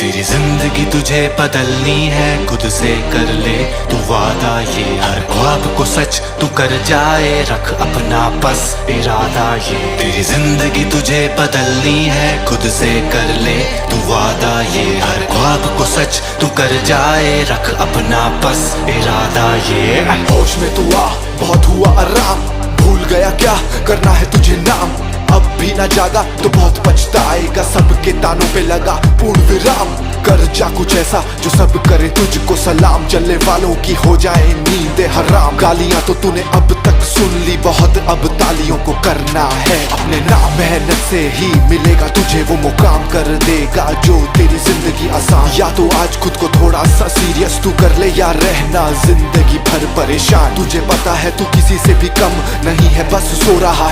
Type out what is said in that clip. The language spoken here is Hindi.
तेरी जिंदगी तुझे बदलनी है, खुद से कर ले तू वादा ये। हर ख्वाब को सच तू कर जाए, रख अपना बस इरादा ये। तेरी जिंदगी तुझे बदलनी है, खुद से कर ले तू वादा ये। हर ख्वाब को सच तू कर जाए, रख अपना बस इरादा ये। होश में तू आ, बहुत हुआ आराम, भूल गया क्या करना है तुझे नाम। अब भी ना जागा तो बहुत पछताएगा, सबके तानों पे लगा पूर्ण विराम। कर जा कुछ ऐसा जो सब करे तुझको सलाम, चलने वालों की हो जाए नींद हराम। गालियां तो तूने अब तक सुन ली बहुत, अब तालियों को करना है अपने नाम। मेहनत से ही मिलेगा तुझे वो मुकाम, कर देगा जो तेरी जिंदगी आसान। या तो आज खुद को थोड़ा सा सीरियस तू कर ले, या रहना जिंदगी भर परेशान। तुझे पता है तू किसी से भी कम नहीं है, बस सो रहा है